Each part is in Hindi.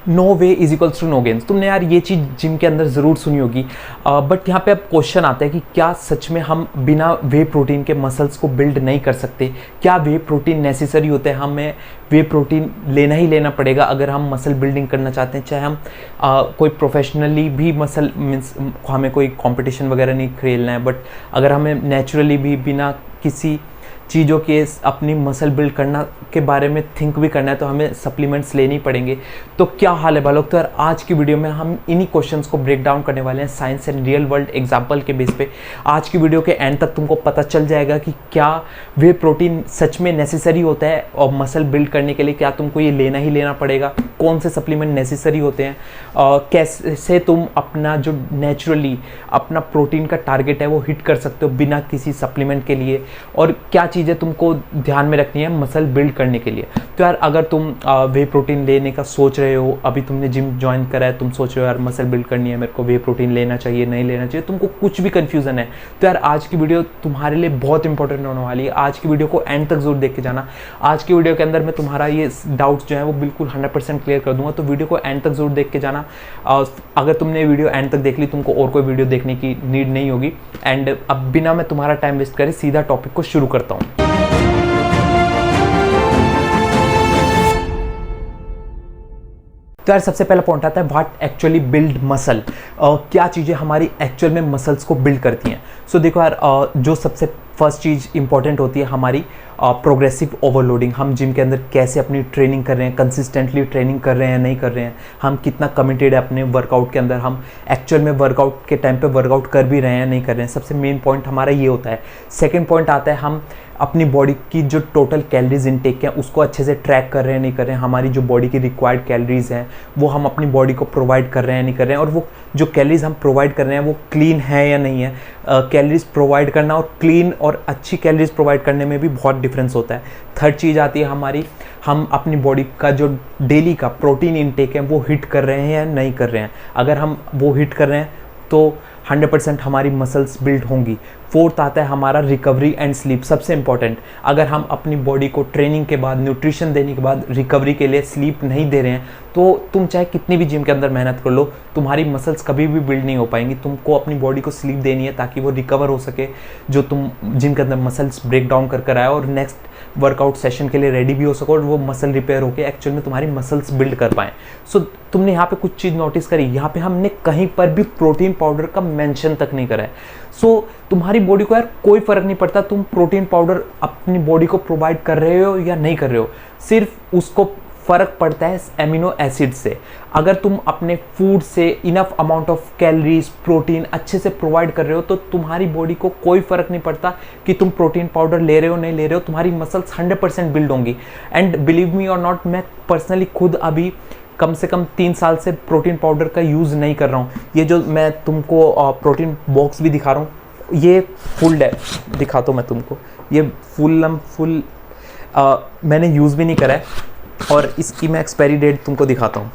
No way is equals to no gains. तुमने यार ये चीज़ जिम के अंदर ज़रूर सुनी होगी, बट यहाँ पे अब क्वेश्चन आता है कि क्या सच में हम बिना वे प्रोटीन के मसल्स को बिल्ड नहीं कर सकते? क्या वे प्रोटीन नेसेसरी होते हैं? हमें वे प्रोटीन लेना ही लेना पड़ेगा अगर हम मसल बिल्डिंग करना चाहते हैं, चाहे हम कोई प्रोफेशनली भी मसल मीन्स हमें कोई कंपटीशन वगैरह नहीं खेलना है, बट अगर हमें नेचुरली भी बिना किसी चीज़ों के अपनी मसल बिल्ड करना के बारे में थिंक भी करना है तो हमें सप्लीमेंट्स लेने ही पड़ेंगे। तो क्या हाल है बालोग? तो यार आज की वीडियो में हम इन्हीं क्वेश्चंस को ब्रेक डाउन करने वाले हैं science and real world example के बेस पे। आज की वीडियो के एंड तक तुमको पता चल जाएगा कि क्या वे प्रोटीन सच में नेसेसरी होता है और मसल बिल्ड करने के लिए क्या तुमको ये लेना ही लेना पड़ेगा, कौन से सप्लीमेंट नेसेसरी होते हैं, कैसे तुम अपना जो नेचुरली अपना प्रोटीन का टारगेट है वो हिट कर सकते हो बिना किसी सप्लीमेंट के लिए, और क्या चीज़ें तुमको ध्यान में रखनी है मसल बिल्ड करने के लिए। तो यार अगर तुम वे प्रोटीन लेने का सोच रहे हो, अभी तुमने जिम ज्वाइन करा है, तुम सोच रहे हो यार मसल बिल्ड करनी है, मेरे को वे प्रोटीन लेना चाहिए नहीं लेना चाहिए, तुमको कुछ भी कन्फ्यूज़न है, तो यार आज की वीडियो तुम्हारे लिए बहुत इंपॉर्टेंट होने वाली है। आज की वीडियो को एंड तक जरूर देख के जाना। आज की वीडियो के अंदर मैं तुम्हारा ये डाउट्स जो है वो बिल्कुल 100% क्लियर कर दूंगा, तो वीडियो को एंड तक जरूर देख के जाना। अगर तुमने वीडियो एंड तक देख ली तुमको और कोई वीडियो देखने की नीड नहीं होगी। एंड अब बिना मैं तुम्हारा टाइम वेस्ट करे सीधा टॉपिक को शुरू करता हूँ। तो यार सबसे पहला पॉइंट आता है व्हाट एक्चुअली बिल्ड मसल। क्या चीज़ें हमारी एक्चुअल में मसल्स को बिल्ड करती हैं। सो देखो यार जो सबसे फर्स्ट चीज़ इंपॉर्टेंट होती है हमारी प्रोग्रेसिव ओवरलोडिंग। हम जिम के अंदर कैसे अपनी ट्रेनिंग कर रहे हैं, कंसिस्टेंटली ट्रेनिंग कर रहे हैं नहीं कर रहे हैं, हम कितना कमिटेड है अपने वर्कआउट के अंदर, हम एक्चुअल में वर्कआउट के टाइम पे वर्कआउट कर भी रहे हैं नहीं कर रहे हैं। सबसे मेन पॉइंट हमारा ये होता है। सेकेंड पॉइंट आता है हम अपनी बॉडी की जो टोटल कैलोरीज इनटेक है उसको अच्छे से ट्रैक कर रहे हैं नहीं कर रहे हैं, हमारी जो बॉडी की रिक्वायर्ड कैलोरीज हैं वो हम अपनी बॉडी को प्रोवाइड कर रहे हैं नहीं कर रहे हैं, और वो जो कैलोरीज हम प्रोवाइड कर रहे हैं वो क्लीन है या नहीं है। कैलोरीज प्रोवाइड करना और क्लीन और अच्छी कैलोरीज प्रोवाइड करने में भी बहुत डिफरेंस होता है। थर्ड चीज़ आती है हमारी, हम अपनी बॉडी का जो डेली का प्रोटीन इनटेक है वो हिट कर रहे हैं या नहीं कर रहे हैं। अगर हम वो हिट कर रहे हैं तो 100% हमारी मसल्स बिल्ड होंगी। फोर्थ आता है हमारा रिकवरी एंड स्लीप, सबसे इंपॉर्टेंट। अगर हम अपनी बॉडी को ट्रेनिंग के बाद न्यूट्रिशन देने के बाद रिकवरी के लिए स्लीप नहीं दे रहे हैं तो तुम चाहे कितनी भी जिम के अंदर मेहनत कर लो तुम्हारी मसल्स कभी भी बिल्ड नहीं हो पाएंगी। तुमको अपनी बॉडी को स्लीप देनी है ताकि वो रिकवर हो सके, जो तुम जिम के अंदर मसल्स ब्रेक डाउन कर कर आए और नेक्स्ट वर्कआउट सेशन के लिए रेडी भी हो सको और वो मसल रिपेयर होकर एक्चुअल में तुम्हारी मसल्स बिल्ड कर पाएँ। सो तुमने यहाँ पे कुछ चीज़ नोटिस करी, यहाँ पे हमने कहीं पर भी प्रोटीन पाउडर का मेंशन तक नहीं करा है। सो तुम्हारी बॉडी को यार कोई फर्क नहीं पड़ता तुम प्रोटीन पाउडर अपनी बॉडी को प्रोवाइड कर रहे हो या नहीं कर रहे हो, सिर्फ उसको फ़र्क पड़ता है एमिनो एसिड से। अगर तुम अपने फूड से enough amount of calories protein अच्छे से प्रोवाइड कर रहे हो तो तुम्हारी बॉडी को कोई फ़र्क नहीं पड़ता कि तुम प्रोटीन पाउडर ले रहे हो नहीं ले रहे हो, तुम्हारी मसल्स 100% बिल्ड होंगी। एंड बिलीव मी और नॉट, मैं पर्सनली खुद अभी कम से कम 3 साल से प्रोटीन पाउडर का यूज़ नहीं कर रहा हूँ। ये जो मैं तुमको प्रोटीन बॉक्स भी दिखा रहा हूँ ये फुल है, दिखाता हूँ मैं तुमको, ये फुल मैंने यूज़ भी नहीं करा है और इसकी मैं एक्सपायरी डेट तुमको दिखाता हूँ।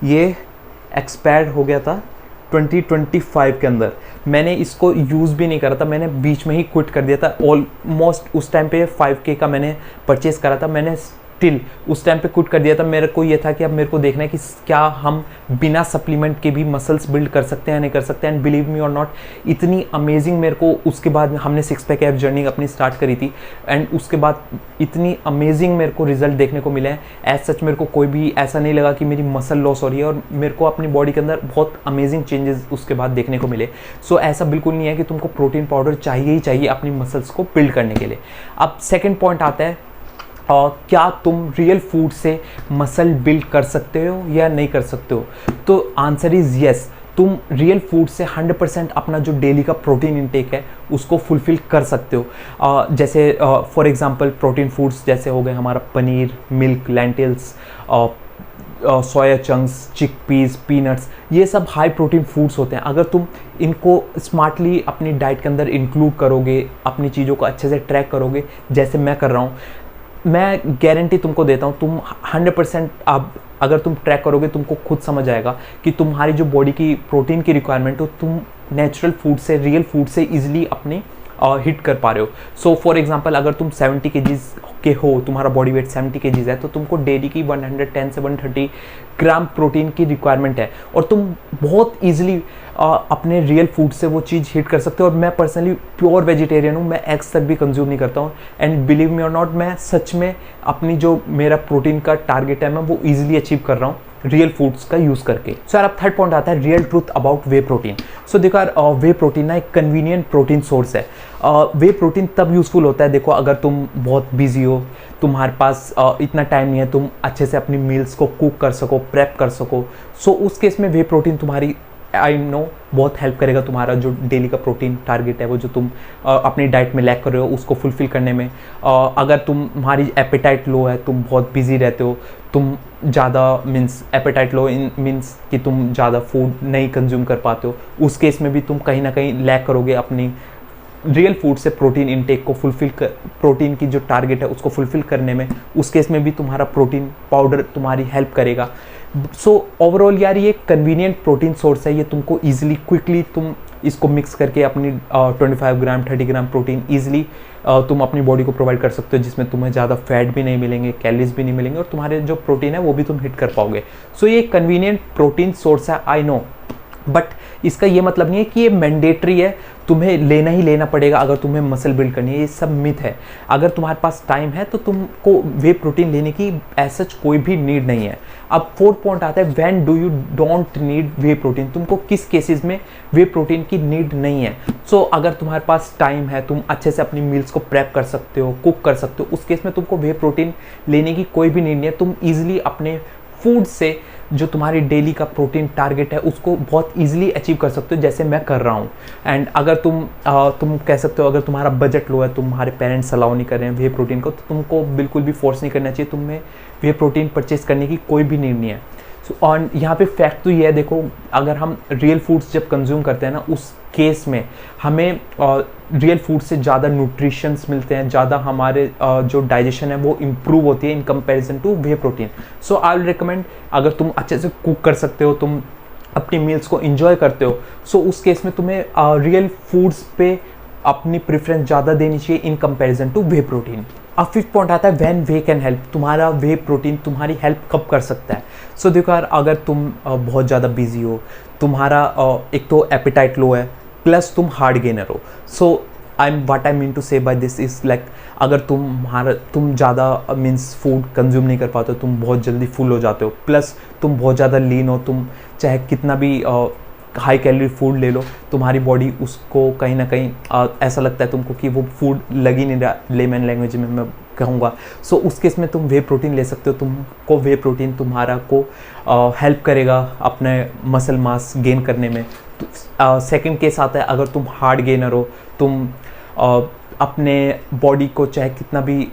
ये एक्सपायर्ड हो गया था 2025 के अंदर, मैंने इसको यूज़ भी नहीं करा था, मैंने बीच में ही क्विट कर दिया था। ऑलमोस्ट उस टाइम पे 5K का मैंने परचेस करा था, मैंने स्टिल उस टाइम पे क्विट कर दिया था। मेरे को ये था कि अब मेरे को देखना है कि क्या हम बिना सप्लीमेंट के भी मसल्स बिल्ड कर सकते हैं नहीं कर सकते हैं। एंड बिलीव मी और नॉट, इतनी अमेजिंग मेरे को उसके बाद हमने 6 पैक ऐप जर्नी अपनी स्टार्ट करी थी एंड उसके बाद इतनी अमेजिंग मेरे को रिजल्ट देखने को मिले हैं। एज सच मेरे को कोई भी ऐसा नहीं लगा कि मेरी मसल लॉस हो रही है और मेरे को अपनी बॉडी के अंदर बहुत अमेजिंग चेंजेस उसके बाद देखने को मिले। सो ऐसा बिल्कुल नहीं है कि तुमको प्रोटीन पाउडर चाहिए ही चाहिए अपनी मसल्स को बिल्ड करने के लिए। अब सेकेंड पॉइंट आता है क्या तुम रियल फूड से मसल बिल्ड कर सकते हो या नहीं कर सकते हो। तो आंसर इज़ यस, तुम रियल फूड से 100% अपना जो डेली का प्रोटीन इंटेक है उसको फुलफिल कर सकते हो। जैसे फॉर एग्जांपल प्रोटीन फूड्स जैसे हो गए हमारा paneer, milk, lentils, soya chunks, chickpeas, peanuts, ये सब हाई प्रोटीन फूड्स होते हैं। अगर तुम इनको स्मार्टली अपनी डाइट के अंदर इंक्लूड करोगे, अपनी चीज़ों को अच्छे से ट्रैक करोगे जैसे मैं कर रहा हूँ, मैं गारंटी तुमको देता हूँ तुम 100% अब अगर तुम ट्रैक करोगे तुमको खुद समझ आएगा कि तुम्हारी जो बॉडी की प्रोटीन की रिक्वायरमेंट हो तुम नेचुरल फूड से, रियल फूड से ईजिली अपनी हिट कर पा रहे हो। सो फॉर एग्जांपल अगर तुम 70 केजीज के हो, तुम्हारा बॉडी वेट 70 केजीज है, तो तुमको डेली की 110 से 130 ग्राम प्रोटीन की रिक्वायरमेंट है और तुम बहुत ईजिली अपने रियल फूड से वो चीज़ हिट कर सकते हो। और मैं पर्सनली प्योर वेजिटेरियन हूँ, मैं एग्स तक भी कंज्यूम नहीं करता हूँ एंड बिलीव मी और नॉट, मैं सच में अपनी जो मेरा प्रोटीन का टारगेट है मैं वो ईजिली अचीव कर रहा हूँ रियल फूड्स का यूज़ करके। सो यार अब थर्ड पॉइंट आता है real truth about whey protein. So देखो यार वे प्रोटीन ना एक कन्वीनियंट प्रोटीन सोर्स है। वे प्रोटीन तब यूज़फुल होता है, देखो अगर तुम बहुत बिजी हो, तुम्हारे पास इतना टाइम नहीं है तुम अच्छे से अपनी मील्स को कुक कर सको, प्रेप कर सको। सो उस केस में वे प्रोटीन तुम्हारी आई नो बहुत हेल्प करेगा, तुम्हारा जो डेली का प्रोटीन टारगेट है वो जो तुम अपनी डाइट में लैक कर रहे हो उसको फुलफिल करने में। अगर तुम्हारी एपेटाइट लो है, तुम बहुत बिजी रहते हो, तुम ज़्यादा मीन्स एपेटाइट लो इन मीन्स कि तुम ज़्यादा फूड नहीं कंज्यूम कर पाते हो, उस केस में भी तुम कहीं ना कहीं लैक करोगे अपनी रियल फूड से प्रोटीन इनटेक को फुलफिल कर, प्रोटीन की जो टारगेट है उसको फुलफिल करने में। उस केस में भी तुम्हारा प्रोटीन पाउडर तुम्हारी हेल्प करेगा। सो ओवरऑल यार ये कन्वीनियंट प्रोटीन सोर्स है, ये तुमको ईजिली क्विकली तुम इसको मिक्स करके अपनी 25 ग्राम 30 ग्राम प्रोटीन ईजिली तुम अपनी बॉडी को प्रोवाइड कर सकते हो, जिसमें तुम्हें ज़्यादा फैट भी नहीं मिलेंगे, कैलोरीज भी नहीं मिलेंगे और तुम्हारे जो प्रोटीन है वो भी तुम हिट कर पाओगे। सो ये कन्वीनियंट प्रोटीन सोर्स है, आई नो, बट इसका ये मतलब नहीं है कि ये मैंडेटरी है, तुम्हें लेना ही लेना पड़ेगा अगर तुम्हें मसल बिल्ड करनी है। ये सब मिथ है। अगर तुम्हारे पास टाइम है तो तुमको वे प्रोटीन लेने की ऐसा कोई भी नीड नहीं है। अब फोर्थ पॉइंट आता है when do you don't need way protein, तुमको किस केसेस में वे प्रोटीन की नीड नहीं है। सो अगर तुम्हारे पास टाइम है, तुम अच्छे से अपनी मील्स को प्रेप कर सकते हो, कुक कर सकते हो, उस केस में तुमको वे प्रोटीन लेने की कोई भी नीड नहीं है। तुम ईजिली अपने फूड से जो तुम्हारी डेली का प्रोटीन टारगेट है उसको बहुत इजीली अचीव कर सकते हो, जैसे मैं कर रहा हूँ। एंड अगर तुम कह सकते हो अगर तुम्हारा बजट लो है, तुम्हारे पेरेंट्स अलाउ नहीं कर रहे हैं वे प्रोटीन को, तो तुमको बिल्कुल भी फोर्स नहीं करना चाहिए, तुम्हें वे प्रोटीन परचेज करने की कोई भी नीड नहीं है। और यहाँ पे फैक्ट तो ये है, देखो अगर हम रियल फूड्स जब कंज्यूम करते हैं ना, उस केस में हमें रियल फूड से ज़्यादा न्यूट्रिशंस मिलते हैं, ज़्यादा हमारे जो डाइजेशन है वो इम्प्रूव होती है in comparison two way protein. So I will recommend, अगर तुम अच्छे से कुक कर सकते हो, तुम अपनी मील्स को इंजॉय करते हो, सो उस केस में तुम्हें रियल फूड्स पे अपनी प्रेफरेंस ज़्यादा देनी चाहिए in comparison two way protein. अब फिफ्थ पॉइंट आता है व्हेन वे कैन हेल्प, तुम्हारा वे प्रोटीन तुम्हारी हेल्प कब कर सकता है। सो देखो यार, अगर तुम बहुत ज़्यादा बिजी हो, तुम्हारा एक तो एपेटाइट लो है प्लस तुम हार्ड गेनर हो। So what I mean to say by this is like, अगर तुम ज़्यादा मीन्स फूड कंज्यूम नहीं कर पाते हो, तुम बहुत जल्दी फुल हो जाते हो, प्लस तुम बहुत ज़्यादा लीन हो, तुम चाहे कितना भी हाई कैलोरी फूड ले लो, तुम्हारी बॉडी उसको कहीं ना कहीं ऐसा लगता है तुमको कि वो फूड लग ही नहीं रहा, लेमन लैंग्वेज में मैं कहूँगा। सो उस केस में तुम वे प्रोटीन ले सकते हो। तुमको वे प्रोटीन तुम्हारा को हेल्प करेगा अपने मसल मास गेन करने में। सेकंड केस आता है, अगर तुम हार्ड गेनर हो, तुम अपने बॉडी को चाहे कितना भी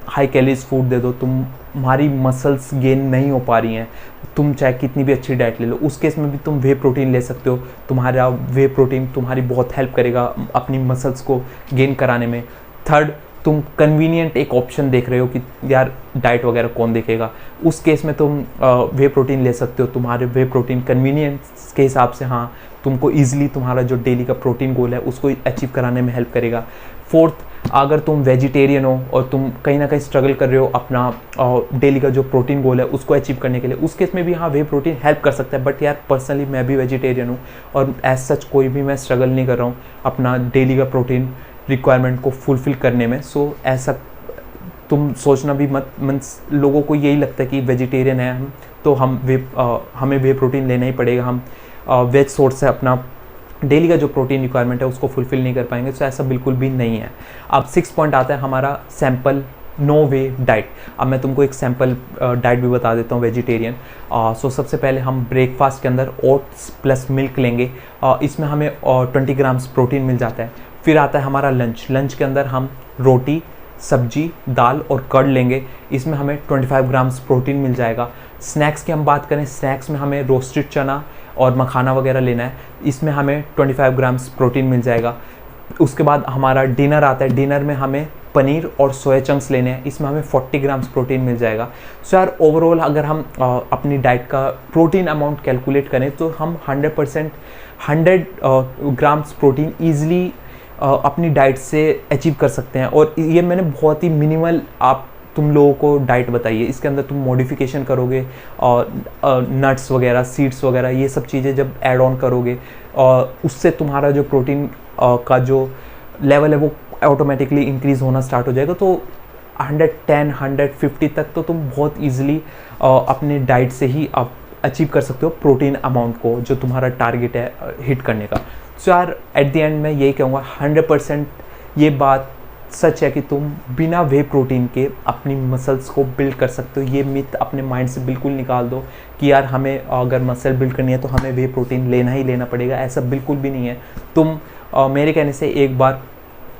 हाई कैलोरीज फूड दे दो, तुम्हारी मसल्स गेन नहीं हो पा रही हैं, तुम चाहे कितनी भी अच्छी डाइट ले लो, उस केस में भी तुम वे प्रोटीन ले सकते हो। तुम्हारा वे प्रोटीन तुम्हारी बहुत हेल्प करेगा अपनी मसल्स को गेन कराने में। थर्ड, तुम कन्वीनियंट एक ऑप्शन देख रहे हो कि यार डाइट वगैरह कौन देखेगा, उस केस में तुम वे प्रोटीन ले सकते हो। तुम्हारे वे प्रोटीन कन्वीनियंस के हिसाब से हाँ तुमको ईजिली तुम्हारा जो डेली का प्रोटीन गोल है उसको अचीव कराने में हेल्प करेगा। फोर्थ, अगर तुम वेजिटेरियन हो और तुम कहीं ना कहीं स्ट्रगल कर रहे हो अपना डेली का जो प्रोटीन गोल है उसको अचीव करने के लिए, उस केस में भी हाँ वे प्रोटीन हेल्प कर सकता है। बट यार पर्सनली मैं भी वेजिटेरियन हूँ और एज सच कोई भी मैं स्ट्रगल नहीं कर रहा हूँ अपना डेली का प्रोटीन रिक्वायरमेंट को फुलफ़िल करने में। सो ऐसा तुम सोचना भी मत, मीन्स लोगों को यही लगता है कि वेजिटेरियन है हम तो हमें वे प्रोटीन लेना ही पड़ेगा, हम वेज सोर्स से अपना डेली का जो प्रोटीन रिक्वायरमेंट है उसको फुलफ़िल नहीं कर पाएंगे। तो ऐसा बिल्कुल भी नहीं है। अब सिक्स पॉइंट आता है हमारा सैम्पल नो वे डाइट। अब मैं तुमको एक सैम्पल डाइट भी बता देता हूँ वेजिटेरियन। सो सबसे पहले हम ब्रेकफास्ट के अंदर ओट्स प्लस मिल्क लेंगे, इसमें हमें 20 ग्राम्स प्रोटीन मिल जाता है। फिर आता है हमारा लंच। लंच के अंदर हम रोटी, सब्जी, दाल और कर्ड लेंगे, इसमें हमें 25 ग्राम्स प्रोटीन मिल जाएगा। स्नैक्स की हम बात करें, स्नैक्स में हमें रोस्टेड चना और मखाना वगैरह लेना है, इसमें हमें 25 ग्राम्स प्रोटीन मिल जाएगा। उसके बाद हमारा डिनर आता है। डिनर में हमें पनीर और सोया चंक्स लेने हैं, इसमें हमें 40 ग्राम्स प्रोटीन मिल जाएगा। सो यार ओवरऑल अगर हम अपनी डाइट का प्रोटीन अमाउंट कैलकुलेट करें तो हम 100% 100 ग्राम्स प्रोटीन ईजिली अपनी डाइट से अचीव कर सकते हैं। और ये मैंने बहुत ही मिनिमल तुम लोगों को डाइट बताइए, इसके अंदर तुम मॉडिफिकेशन करोगे और नट्स वगैरह, सीड्स वगैरह, ये सब चीज़ें जब ऐड ऑन करोगे और उससे तुम्हारा जो प्रोटीन का जो लेवल है वो ऑटोमेटिकली इंक्रीज़ होना स्टार्ट हो जाएगा। तो 110 150 तक तो तुम बहुत ईजिली अपने डाइट से ही आप अचीव कर सकते हो प्रोटीन अमाउंट को, जो तुम्हारा टारगेट है हिट करने का। सो यार एट द एंड मैं यही कहूँगा, 100% ये बात सच है कि तुम बिना वे प्रोटीन के अपनी मसल्स को बिल्ड कर सकते हो। ये मिथ अपने माइंड से बिल्कुल निकाल दो कि यार हमें अगर मसल बिल्ड करनी है तो हमें वे प्रोटीन लेना ही लेना पड़ेगा, ऐसा बिल्कुल भी नहीं है। तुम मेरे कहने से एक बार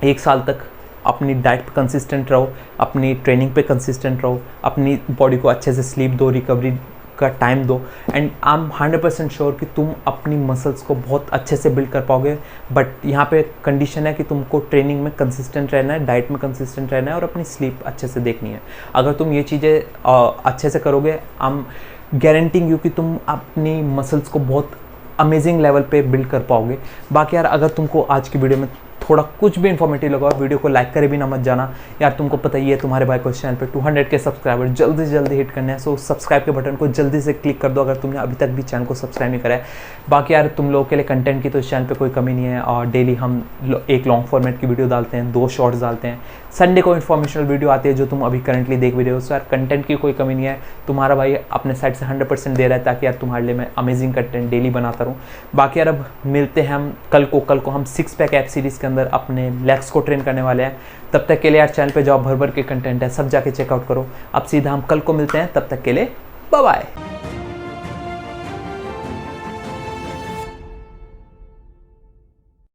1 साल तक अपनी डाइट पे कंसिस्टेंट रहो, अपनी ट्रेनिंग पे कंसिस्टेंट रहो, अपनी बॉडी को अच्छे से स्लीप दो, रिकवरी का टाइम दो, एंड आई एम 100% श्योर कि तुम अपनी मसल्स को बहुत अच्छे से बिल्ड कर पाओगे। बट यहाँ पे कंडीशन है कि तुमको ट्रेनिंग में कंसिस्टेंट रहना है, डाइट में कंसिस्टेंट रहना है और अपनी स्लीप अच्छे से देखनी है। अगर तुम ये चीज़ें अच्छे से करोगे, आई एम गारंटिंग यू कि तुम अपनी मसल्स को बहुत अमेजिंग लेवल पे बिल्ड कर पाओगे। बाकी यार अगर तुमको आज की वीडियो में थोड़ा कुछ भी इन्फॉर्मेटिव लगा, वीडियो को लाइक करे भी ना मत जाना यार। तुमको पता ही है तुम्हारे भाई को इस चैनल पे 200 के सब्सक्राइबर जल्दी से जल्दी हिट करने हैं। सो सब्सक्राइब के बटन को जल्दी से क्लिक कर दो अगर तुमने अभी तक भी चैनल को सब्सक्राइब नहीं करा है। बाकी यार तुम लोगों के लिए कंटेंट की तो इस चैनल पे कोई कमी नहीं है, और डेली हम एक लॉन्ग फॉर्मेट की वीडियो डालते हैं, 2 शॉर्ट्स डालते हैं, संडे को इन्फॉर्मेशनल वीडियो आती है जो तुम अभी करंटली देख भी रहे हो। सो यार कंटेंट की कोई कमी नहीं है, तुम्हारा भाई अपने साइड से 100% दे रहा है ताकि यार तुम्हारे लिए मैं अमेजिंग कंटेंट डेली बनाता रहूँ। बाकी यार अब मिलते हैं हम कल को हम 6 पैक ऐप सीरीज़ के अंदर अपने लेग्स को ट्रेन करने वाले हैं। तब तक के लिए यार चैनल पे जाओ, भर भर के कंटेंट है, सब जाके चेकआउट करो। अब सीधा हम कल को मिलते हैं, तब तक के लिए बाय बाय।